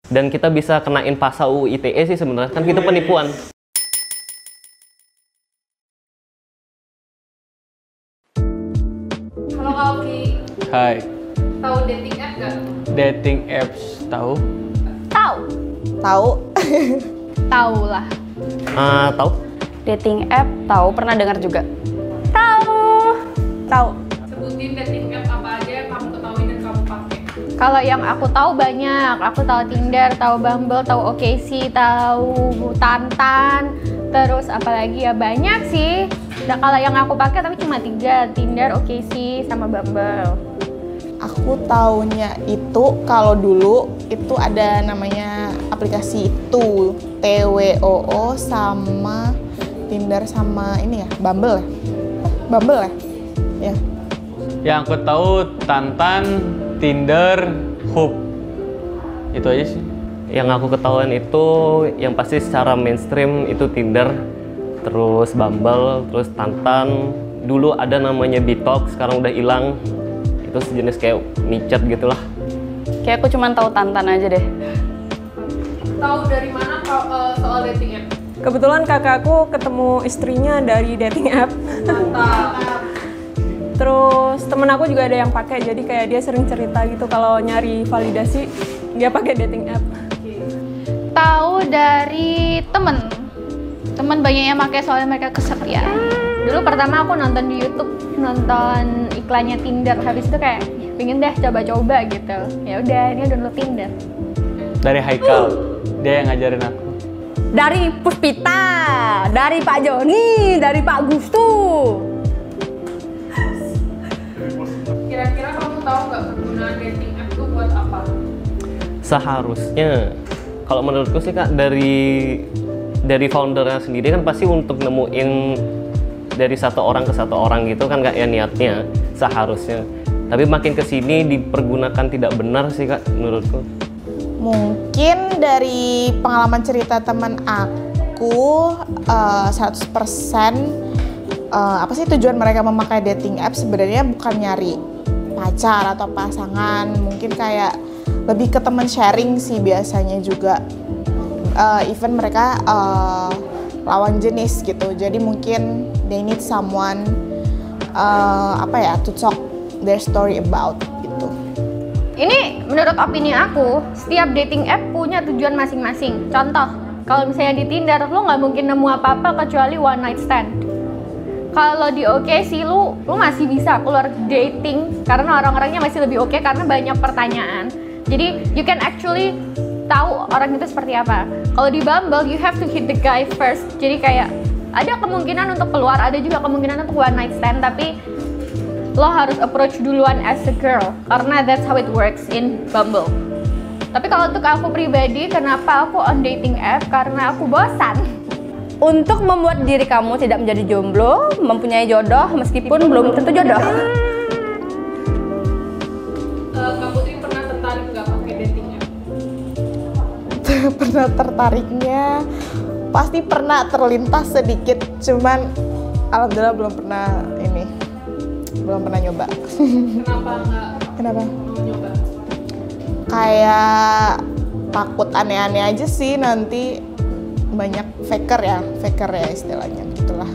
Dan kita bisa kenain pasal UU ITE sih sebenarnya, kan itu penipuan. Halo Kak Oki. Hai. Tahu dating app gak? Dating apps tahu? Tahu. Tahu. Tahu lah. Tahu? Dating app tahu, pernah dengar juga. Tahu. Sebutin dating app apa aja yang kamu ketahui dan kamu pakai. Kalau yang aku tahu banyak, aku tahu Tinder, tahu Bumble, tahu OkCupid, tahu Tantan, terus apalagi ya banyak sih. Nah kalau yang aku pakai tapi cuma 3, Tinder, OkCupid, sama Bumble. Aku taunya itu kalau dulu itu ada namanya aplikasi itu TWOO sama Tinder sama ini ya Bumble ya. Bumble ya? Ya. Yang aku tahu Tantan, Tinder, Hoop. Itu aja sih. Yang aku ketahuan itu yang pasti secara mainstream itu Tinder, terus Bumble, terus Tantan. Dulu ada namanya Bitalk, sekarang udah hilang. Itu sejenis kayak micet gitulah. Kayak aku cuma tahu Tantan aja deh. Tahu dari mana soal dating app? Kebetulan kakakku ketemu istrinya dari dating app. Mantap. Terus temen aku juga ada yang pakai, jadi kayak dia sering cerita gitu kalau nyari validasi dia pakai dating app. Tahu dari temen banyak yang pakai soalnya mereka kesepian. Dulu pertama aku nonton di YouTube, nonton iklannya Tinder, habis itu kayak pengen deh coba-coba gitu. Ya udah, ini download Tinder. Dari Haikal, dia yang ngajarin aku. Dari Puspita, dari Pak Joni, dari Pak Gustu. Kira-kira kamu tahu nggak kegunaan dating app itu buat apa? Seharusnya, kalau menurutku sih Kak, dari foundernya sendiri kan pasti untuk nemuin dari satu orang ke satu orang gitu kan Kak ya niatnya, seharusnya. Tapi makin kesini dipergunakan tidak benar sih Kak menurutku. Mungkin dari pengalaman cerita teman aku 100% apa sih tujuan mereka memakai dating app sebenarnya bukan nyari pacar atau pasangan, mungkin kayak lebih ke teman sharing sih biasanya juga. Even mereka lawan jenis gitu, jadi mungkin they need someone to talk their story about gitu. Ini menurut opini aku, setiap dating app punya tujuan masing-masing. Contoh, kalau misalnya di Tinder, lo nggak mungkin nemu apa-apa kecuali one night stand. Kalau di OkCupid, lu masih bisa keluar dating karena orang-orangnya masih lebih oke karena banyak pertanyaan. Jadi you can actually tahu orang itu seperti apa. Kalau di Bumble, you have to hit the guy first. Jadi kayak ada kemungkinan untuk keluar, ada juga kemungkinan untuk one night stand, tapi lo harus approach duluan as a girl karena that's how it works in Bumble. Tapi kalau untuk aku pribadi, kenapa aku on dating app? Karena aku bosan. Untuk membuat diri kamu tidak menjadi jomblo, mempunyai jodoh meskipun belum tentu jodoh. Kak Putri pernah tertarik nggak pakai dating app? Pernah tertariknya pasti pernah terlintas sedikit, cuman alhamdulillah belum pernah nyoba. Kenapa Mau nyoba? Kayak takut aneh-aneh aja sih, nanti banyak faker ya istilahnya gitulah.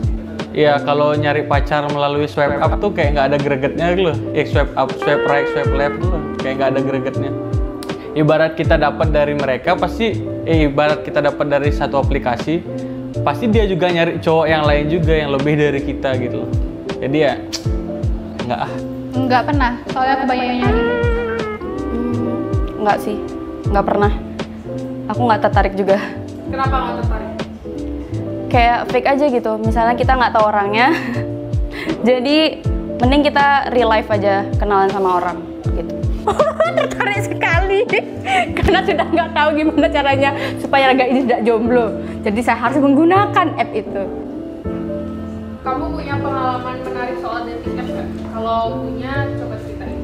Iya, kalau nyari pacar melalui swipe up tuh kayak nggak ada gregetnya gitu loh. Swipe up, swipe right, swipe left tuh kayak nggak ada gregetnya. Ibarat kita dapat dari mereka ibarat kita dapat dari satu aplikasi, pasti dia juga nyari cowok yang lain juga yang lebih dari kita gitu loh. Jadi ya Nggak pernah, soalnya aku banyak yang nyari. Nggak sih, nggak pernah. Aku nggak tertarik juga. Kenapa nggak tertarik? Kayak fake aja gitu, misalnya kita nggak tahu orangnya. Jadi mending kita real life aja, kenalan sama orang gitu. Tertarik sekali karena sudah nggak tahu gimana caranya supaya raga ini tidak jomblo. Jadi saya harus menggunakan app itu. Kamu punya pengalaman menarik soal dating app nggak? Kalau punya, coba ceritain.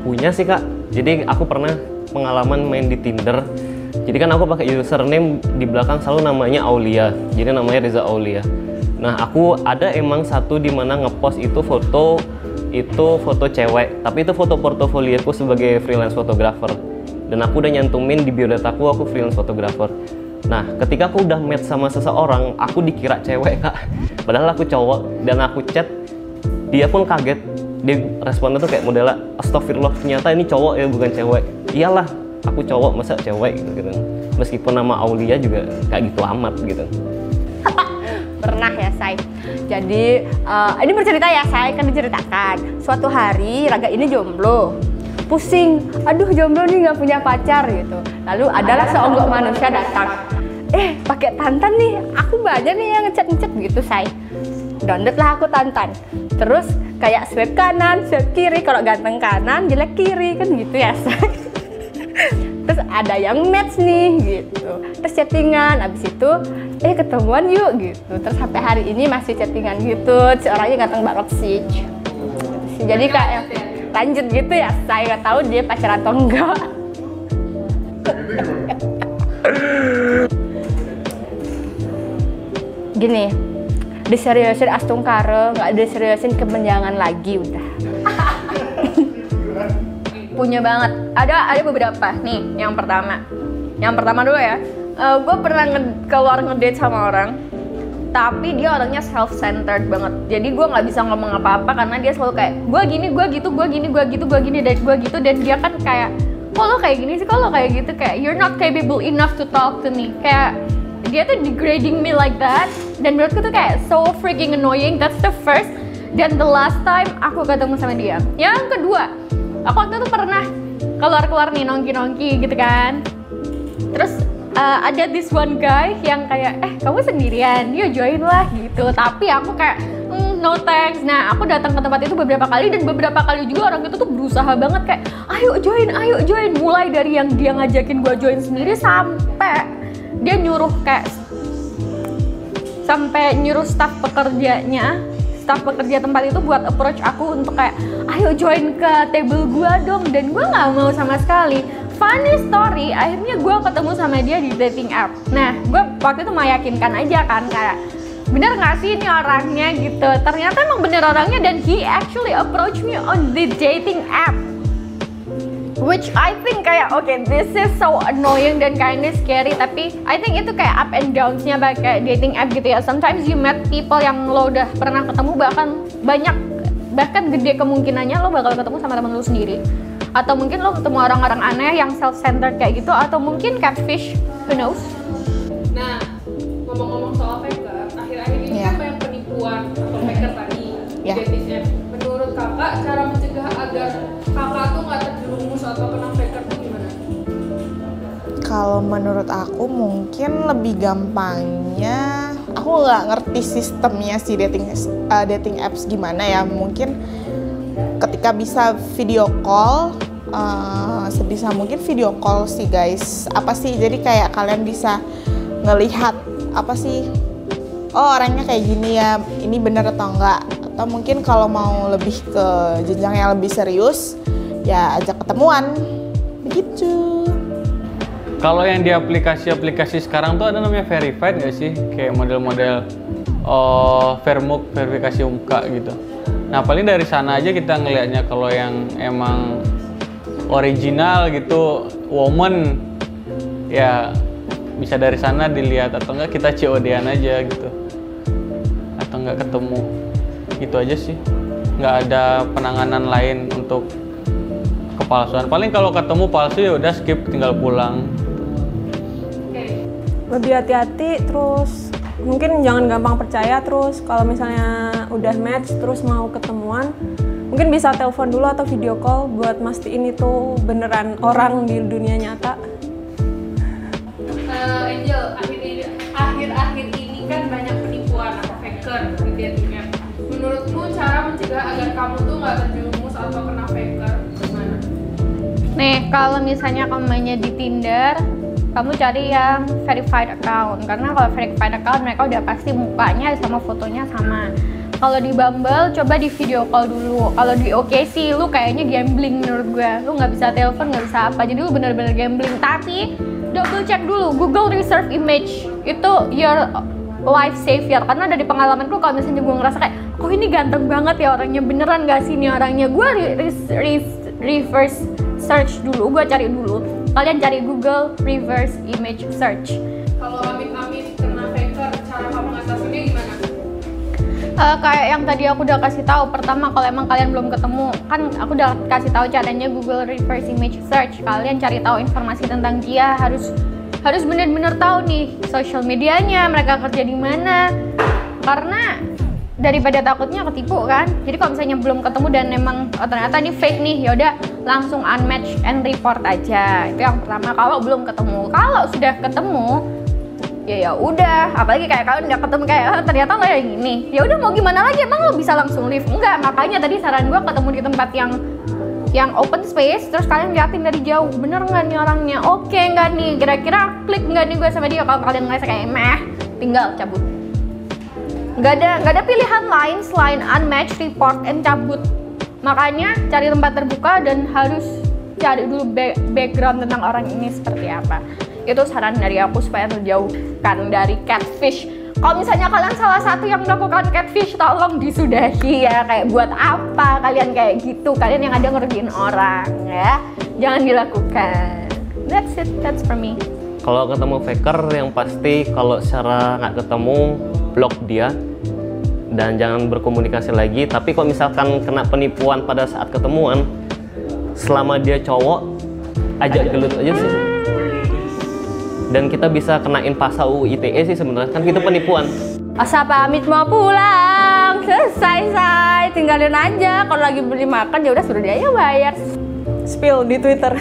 Punya sih Kak. Jadi aku pernah pengalaman main di Tinder. Jadi kan aku pakai username di belakang selalu namanya Aulia. Jadi namanya Reza Aulia. Nah, aku ada emang satu di mana ngepost itu foto cewek, tapi itu foto portofolioku sebagai freelance photographer. dan aku udah nyantumin di biodata aku freelance photographer. Nah, ketika aku udah match sama seseorang, aku dikira cewek, Kak. Padahal aku cowok, dan aku chat, dia pun kaget. Dia responnya tuh kayak modelnya, astagfirullah, ternyata ini cowok ya, bukan cewek. Iyalah, aku cowok, masa cewek gitu. Meskipun nama Aulia juga kayak gitu amat gitu. Pernah ya, Say. Jadi, ini bercerita ya, Say, kan diceritakan. Suatu hari, Raga ini jomblo. Pusing, aduh jomblo nih nggak punya pacar gitu. Lalu adalah seonggok manusia datang. Pakai Tantan nih, aku banyak nih yang ngechat gitu, Say. Download lah aku Tantan. Terus kayak swipe kanan, swipe kiri. Kalau ganteng kanan, jelek kiri, kan gitu ya, Say. Terus ada yang match nih gitu. Terus chattingan, abis itu ketemuan yuk gitu. Terus sampai hari ini masih chattingan gitu. Si orangnya ganteng banget sih. Jadi kayak lanjut gitu ya, saya nggak tahu dia pacaran atau enggak. Gini, diseriusin Astungkare, nggak diseriusin kemenjangan lagi udah. Punya banget. Ada beberapa nih. Yang pertama dulu ya. Gue pernah keluar ngedate sama orang, tapi dia orangnya self-centered banget. Jadi gue nggak bisa ngomong apa-apa karena dia selalu kayak gue gini, gue gitu, gue gini, gue gitu, gue gini, dan gue gitu. Dan dia kan kayak, kok lo kayak gini sih, kok lo kayak gitu, kayak you're not capable enough to talk to me. Kayak dia tuh degrading me like that. Dan menurutku tuh kayak so freaking annoying. That's the first dan the last time aku ketemu sama dia. Yang kedua, aku waktu itu pernah keluar nih nongki-nongki gitu kan. Terus ada this one guy yang kayak kamu sendirian, yuk join lah gitu. Tapi aku kayak no thanks. Nah, aku datang ke tempat itu beberapa kali, dan beberapa kali juga orang itu tuh berusaha banget kayak ayo join. Mulai dari yang dia ngajakin gua join sendiri sampai dia nyuruh staff pekerja tempat itu buat approach aku untuk kayak ayo join ke table gua dong, dan gua nggak mau sama sekali. Funny story, akhirnya gue ketemu sama dia di dating app. Nah, gue waktu itu meyakinkan aja kan, kayak bener nggak sih ini orangnya gitu. Ternyata emang bener orangnya, dan he actually approach me on the dating app, which I think kayak okay, this is so annoying dan kinda scary. Tapi I think itu kayak up and downs-nya kayak dating app gitu ya. Sometimes you met people yang lo udah pernah ketemu, bahkan gede kemungkinannya lo bakal ketemu sama temen lo sendiri. Atau mungkin lo ketemu orang-orang aneh yang self-centered kayak gitu, atau mungkin catfish, who knows. Nah, ngomong-ngomong soal faker, akhir-akhir ini kan banyak penipuan atau faker tadi di dating app. Menurut kakak, cara mencegah agar kakak tuh nggak terjerumus atau kena faker tuh gimana? Kalau menurut aku mungkin lebih gampangnya, aku nggak ngerti sistemnya si dating apps gimana ya. Mungkin ketika bisa video call, sebisa mungkin video call sih guys. Apa sih, jadi kayak kalian bisa ngelihat apa sih, oh orangnya kayak gini ya, ini bener atau enggak. Atau mungkin kalau mau lebih ke jenjang yang lebih serius, ya ajak ketemuan, begitu. Kalau yang di aplikasi-aplikasi sekarang tuh ada namanya verified nggak sih? Kayak model-model verifikasi muka gitu. Nah, paling dari sana aja kita ngelihatnya. Kalau yang emang original gitu, woman, ya bisa dari sana dilihat. Atau enggak kita COD-an aja gitu, atau enggak ketemu. Gitu aja sih, nggak ada penanganan lain untuk kepalsuan. Paling kalau ketemu palsu ya udah skip, tinggal pulang. Lebih hati-hati, terus mungkin jangan gampang percaya. Terus kalau misalnya udah match terus mau ketemuan, mungkin bisa telepon dulu atau video call buat mastiin itu beneran orang di dunia nyata. Angel, akhir-akhir ini kan banyak penipuan atau faker di dating app. Menurutmu cara mencegah agar kamu tuh nggak terjerumus atau kena faker gimana? Nih, kalau misalnya kamu mainnya di Tinder, kamu cari yang verified account, karena kalau verified account mereka udah pasti mukanya sama fotonya sama. Kalau di Bumble coba di video call dulu. Kalau di OkCupid lu kayaknya gambling menurut gue. Lu nggak bisa telepon, nggak bisa apa, jadi lu bener-bener gambling. Tapi double check dulu, Google Reserve Image itu your life savior. Karena dari pengalamanku kalau misalnya gue ngerasa kayak kok ini ganteng banget ya orangnya, beneran gak sih ini orangnya, gue reverse search dulu, gue cari dulu kalian cari Google reverse image search. Kalau amit-amit kena faker, cara kamu ngatasinnya gimana? Kayak yang tadi aku udah kasih tahu, pertama kalau emang kalian belum ketemu, kan aku udah kasih tahu caranya Google reverse image search. Kalian cari tahu informasi tentang dia, harus benar-benar tahu nih social medianya, mereka kerja di mana, karena daripada takutnya ketipu kan. Jadi kalau misalnya belum ketemu dan emang ternyata ini fake nih, yaudah langsung unmatch and report aja. Itu yang pertama kalau belum ketemu. Kalau sudah ketemu, ya udah, apalagi kayak kalian nggak ketemu kayak ternyata lo yang ini, ya udah mau gimana lagi, emang lo bisa langsung leave? Enggak, makanya tadi saran gue ketemu di tempat yang open space, terus kalian liatin dari jauh, bener nggak nih orangnya, oke nggak nih, kira-kira klik nggak nih gue sama dia. Kalau kalian ngerasa kayak meh, tinggal cabut. Nggak ada pilihan lain selain unmatch, report, and cabut. Makanya cari tempat terbuka dan harus cari dulu background tentang orang ini seperti apa. Itu saran dari aku supaya terjauhkan dari catfish. Kalau misalnya kalian salah satu yang melakukan catfish, tolong disudahi ya. Kayak buat apa kalian kayak gitu? Kalian yang ada ngerugiin orang ya. Jangan dilakukan. That's it, that's for me. Kalau ketemu faker, yang pasti kalau secara nggak ketemu, blok dia dan jangan berkomunikasi lagi. Tapi kalau misalkan kena penipuan pada saat ketemuan, selama dia cowok, ajak gelut aja sih. Dan kita bisa kenain pasal UU ITE sih sebenarnya, kan itu penipuan. Asa pamit mau pulang, selesai say, tinggalin aja. Kalau lagi beli makan ya udah suruh dia aja bayar. Spill di Twitter.